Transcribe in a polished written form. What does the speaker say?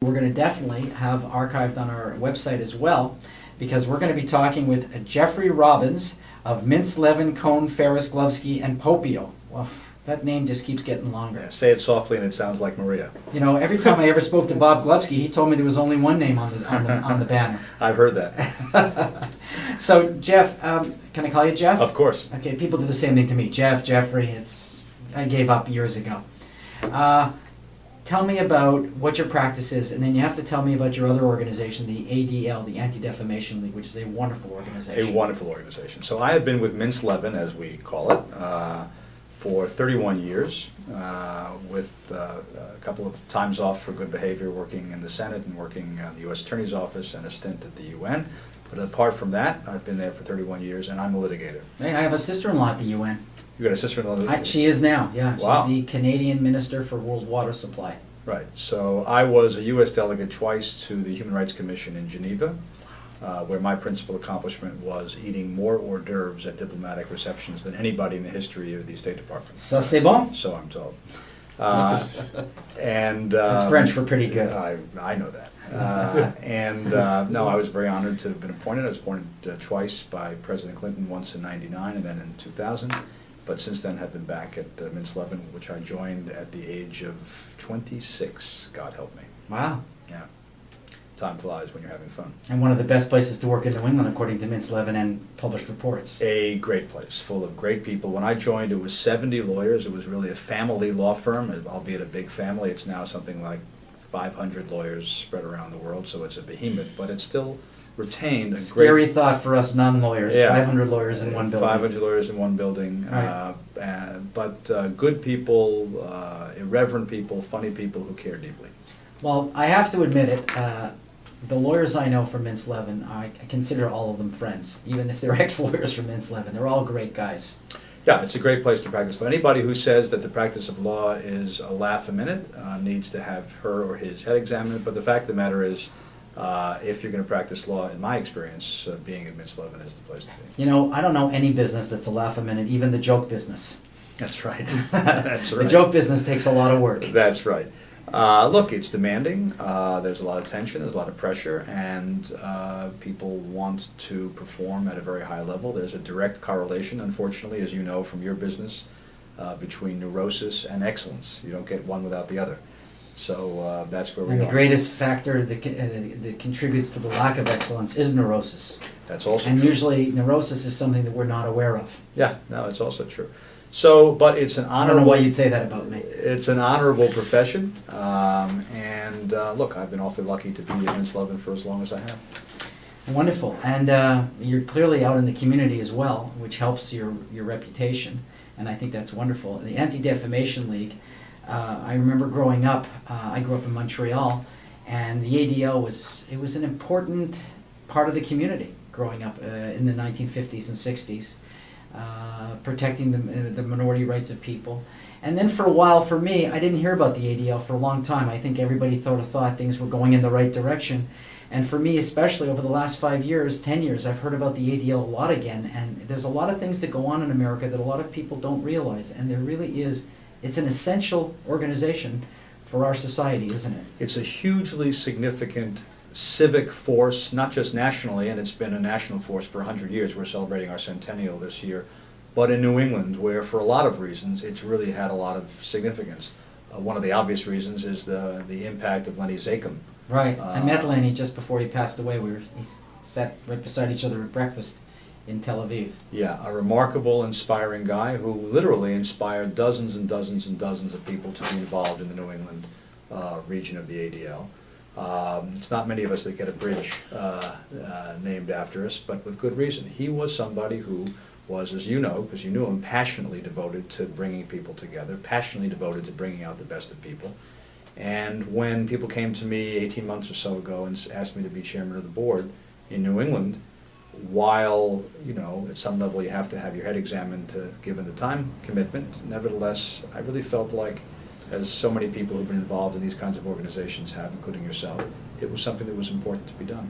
We're going to definitely have archived on our website as well, because we're going to be talking with Jeffery Robbins of Mintz, Levin, Cohn, Ferris, Glovsky, and Popio. Well, that name just keeps getting longer. Yeah, say it softly and it sounds like Maria. You know, every time I ever spoke to Bob Glovsky, he told me there was only one name on the banner. I've heard that. So, Jeff, can I call you Jeff? Of course. Okay, people do the same thing to me. Jeff, Jeffrey, I gave up years ago. Tell me about what your practice is, and then you have to tell me about your other organization, the ADL, the Anti Defamation League, which is a wonderful organization. A wonderful organization. So I have been with Mintz Levin, as we call it, for 31 years, with a couple of times off for good behavior, working in the Senate and working in the U.S. Attorney's Office and a stint at the UN. But apart from that, I've been there for 31 years, and I'm a litigator. Hey, I have a sister-in-law at the UN. You got a sister-in-law? She is now, yeah. Wow. She's the Canadian Minister for World Water Supply. Right. So I was a U.S. delegate twice to the Human Rights Commission in Geneva, where my principal accomplishment was eating more hors d'oeuvres at diplomatic receptions than anybody in the history of the State Department. Ça c'est bon? So I'm told. And That's French for pretty good. I know that. No, I was very honored to have been appointed. I was appointed twice by President Clinton, once in '99 and then in 2000. But since then have been back at Mintz Levin, which I joined at the age of 26, God help me. Wow. Yeah. Time flies when you're having fun. And one of the best places to work in New England, according to Mintz Levin and published reports. A great place, full of great people. When I joined, it was 70 lawyers. It was really a family law firm, albeit a big family. It's now something like 500 lawyers spread around the world, so it's a behemoth, but it's still retained a Scary thought for us non-lawyers, Yeah. 500 lawyers in one building. 500 lawyers in one building. Right. But good people, irreverent people, funny people who care deeply. Well, I have to admit it, the lawyers I know from Mintz Levin, I consider all of them friends, even if they're ex-lawyers from Mintz Levin. They're all great guys. Yeah, it's a great place to practice law. Anybody who says that the practice of law is a laugh a minute needs to have her or his head examined. But the fact of the matter is, if you're going to practice law, in my experience, being at Mintz Levin is the place to be. You know, I don't know any business that's a laugh a minute, even the joke business. That's right. That's right. The joke business takes a lot of work. That's right. Look, it's demanding. There's a lot of tension. There's a lot of pressure, and people want to perform at a very high level. There's a direct correlation, unfortunately, as you know from your business, between neurosis and excellence. You don't get one without the other. So that's where we are. And the greatest factor that contributes to the lack of excellence is neurosis. That's also and true. usually neurosis is something that we're not aware of. Yeah, no, it's also true. So, but it's an I honorable. don't know why you'd say that about me. It's an honorable profession, look, I've been awfully lucky to be at Mintz Levin for as long as I have. Wonderful. And you're clearly out in the community as well, which helps your reputation. And I think that's wonderful. The Anti Defamation League, I remember growing up, I grew up in Montreal, and the ADL was an important part of the community growing up in the 1950s and 60s. Protecting the minority rights of people. And then for a while, for me, I didn't hear about the ADL for a long time. I think everybody thought things were going in the right direction. And for me, especially over the last 5 years, 10 years, I've heard about the ADL a lot again. And there's a lot of things that go on in America that a lot of people don't realize. And there really is, it's an essential organization for our society, isn't it? It's a hugely significant civic force, not just nationally, and it's been a national force for 100 years. We're celebrating our centennial this year, but in New England, where for a lot of reasons, it's really had a lot of significance. One of the obvious reasons is the impact of Lenny Zakem. Right. I met Lenny just before he passed away. He sat right beside each other at breakfast in Tel Aviv. Yeah, a remarkable, inspiring guy who literally inspired dozens and dozens and dozens of people to be involved in the New England region of the ADL. It's not many of us that get a bridge named after us, but with good reason. He was somebody who was, as you know, because you knew him, passionately devoted to bringing people together, passionately devoted to bringing out the best of people. And when people came to me 18 months or so ago and asked me to be chairman of the board in New England, while, you know, at some level you have to have your head examined given the time commitment, nevertheless, I really felt like, as so many people who've been involved in these kinds of organizations have, including yourself, it was something that was important to be done.